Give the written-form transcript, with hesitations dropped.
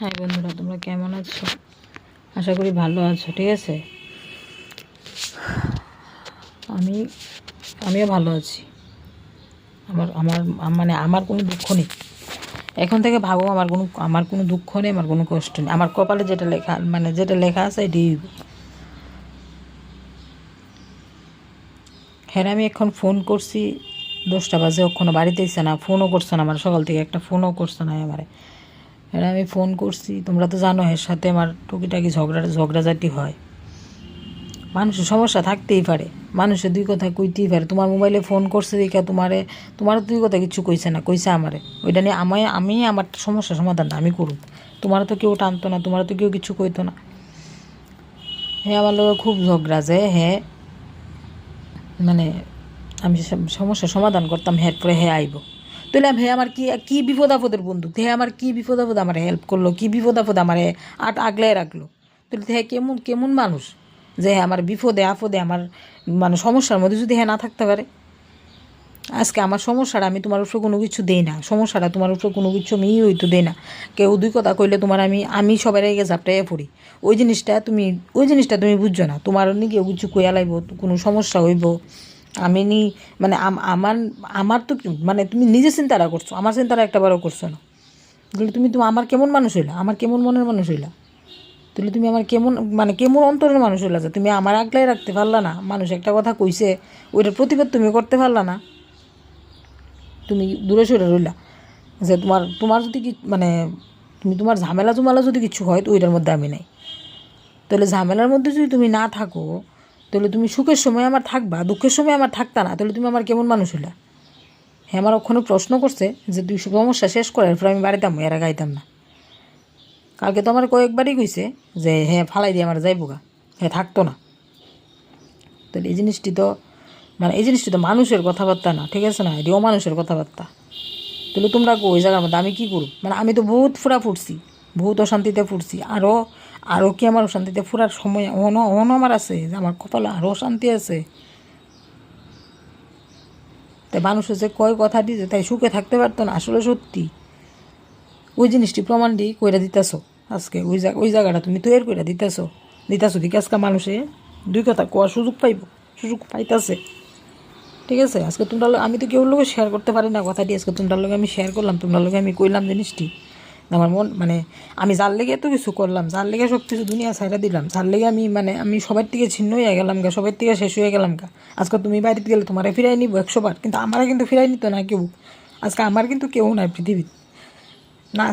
High বন্ধুরা, তোমরা কেমন আছো? আশা করি ভালো আছো। ঠিক আছে, আমিও ভালো আছি। আমার আমার মানে আমার কোনো দুঃখ নেই। এখন থেকে ভাবো, আমার কোনো দুঃখ নেই, আমার কোনো কষ্ট নেই। আমার কপালে যেটা লেখা, যেটা লেখা আছে এটাই হইব। হ্যাঁ, আমি এখন ফোন করছি 10টা বাজে, ওখানে বাড়িতে এসে না, ফোনও করছে না আমার, সকাল থেকে একটা ফোনও করছে না আমারে। হ্যাঁ, আমি ফোন করছি, তোমরা তো জানো এর সাথে আমার টুকিটাকি ঝগড়াঝাটি হয়। মানুষের সমস্যা থাকতেই পারে, মানুষের দুই কথা কইতেই পারে। তোমার মোবাইলে ফোন করছে দেখা তোমার দুই কথা কিছু কইছে না, কইছে আমারে। ওইটা নিয়ে আমি আমার সমস্যার সমাধানটা আমি করুম। তোমারও তো কেউ টানতো না, তোমারও তো কেউ কিছু কইতো না। হ্যাঁ, আমার লোক খুব ঝগড়া যে হ্যাঁ, মানে আমি সমস্যার সমাধান করতাম, হ্যাঁ পরে হ্যাঁ আইব। তাহলে হ্যাঁ আমার কি বিপদ আপদের বন্ধু, হ্যাঁ আমার কি বিপদ আপদ আমার হেল্প করলো, কি বিপদ আপদ আমার আগলায় রাখলো। তাহলে হ্যাঁ কেমন কেমন মানুষ যে হ্যাঁ আমার বিপদে আপদে আমার সমস্যার মধ্যে যদি হ্যাঁ না থাকতে পারে। আজকে আমার সমস্যাটা আমি তোমার উপরে কোনো কিছু দেই না, সমস্যাটা তোমার উপরে কোনো কিছু আমি হইতো দেই না। কেউ দুই কথা কইলে তোমার আমি সবাই রেগে ঝাপটাইয়া পড়ি। ওই জিনিসটা তুমি বুঝছো না। তোমার কেউ কিছু কইয়া লাইব, কোনো সমস্যা হইব, আমি নি মানে আমার আমার তো তুমি নিজে চিন্তাটা করছো, আমার চিন্তাটা একটাবারও করছো না। তাহলে তুমি আমার কেমন মানুষ হইলা, আমার কেমন মনের মানুষ হইলা? তাহলে তুমি আমার কেমন অন্তরের মানুষ হইলা যে তুমি আমার আগলাই রাখতে পারলা না? মানুষ একটা কথা কইছে, ওইটার প্রতিবাদ তুমি করতে পারলা না, তুমি দূরে সরে রইলা। যে তোমার যদি তুমি তোমার ঝামেলা যদি কিছু হয় তো ওইটার মধ্যে আমি নাই। তাহলে ঝামেলার মধ্যে যদি তুমি না থাকো, তাহলে তুমি সুখের সময় আমার থাকবা, দুঃখের সময় আমার থাকতা না। তাহলে তুমি আমার কেমন মানুষ হইলা? হ্যাঁ, আমার ওখানে প্রশ্ন করছে যে তুই সমস্যা শেষ করে এরপর আমি বাড়িতাম, এরা গাইতাম না। কালকে তো আমার কয়েকবারই কইছে যে হ্যাঁ ফালাই দিয়ে আমার যাইব গা, হ্যাঁ থাকতো না। তাহলে এই জিনিসটি তো মানুষের কথাবার্তা না, ঠিক আছে না? এটিও মানুষের কথাবার্তা। তাহলে তোমরা ওই জায়গার মধ্যে আমি কী করব? আমি তো বহুত ফুটছি, বহুত অশান্তিতে ফুটছি। আরও কি আমার অশান্তিতে ফুরার সময় অহনো আমার আছে, যে আমার কপালে আরও অশান্তি আছে। তাই মানুষের যে কয় কথা দিতে তাই সুখে থাকতে পারতো না, আসলে সত্যি ওই জিনিসটি প্রমাণটি কইরা দিতেছো আজকে। ওই জায়গাটা তুমি তৈরি করে দিতেছো দিকে আজকে মানুষে দুই কথা কোয়ার সুযোগ পাইতেছে। ঠিক আছে, আজকে তোমরা আমি তো কেউ লোক শেয়ার করতে পারি না কথাটি, আজকে তোমরা লোক আমি শেয়ার করলাম, তোমরা লোকে আমি কইলাম জিনিসটি। আমার মন আমি যার লেগে এত কিছু করলাম, যার লেগে সব কিছু দুনিয়া ছাইড়া দিলাম, যার লেগে আমি সবার থেকে ছিন্ন হয়ে গেলাম গা, সবার থেকে শেষ হয়ে গেলাম গা। আজকে তুমি বাড়িতে গেলে তোমারে ফিরাই নিব 100 বার, কিন্তু আমারে কিন্তু ফিরাই নিত না কেউ। আজকে আমার কিন্তু কেউ নাই পৃথিবীতে না।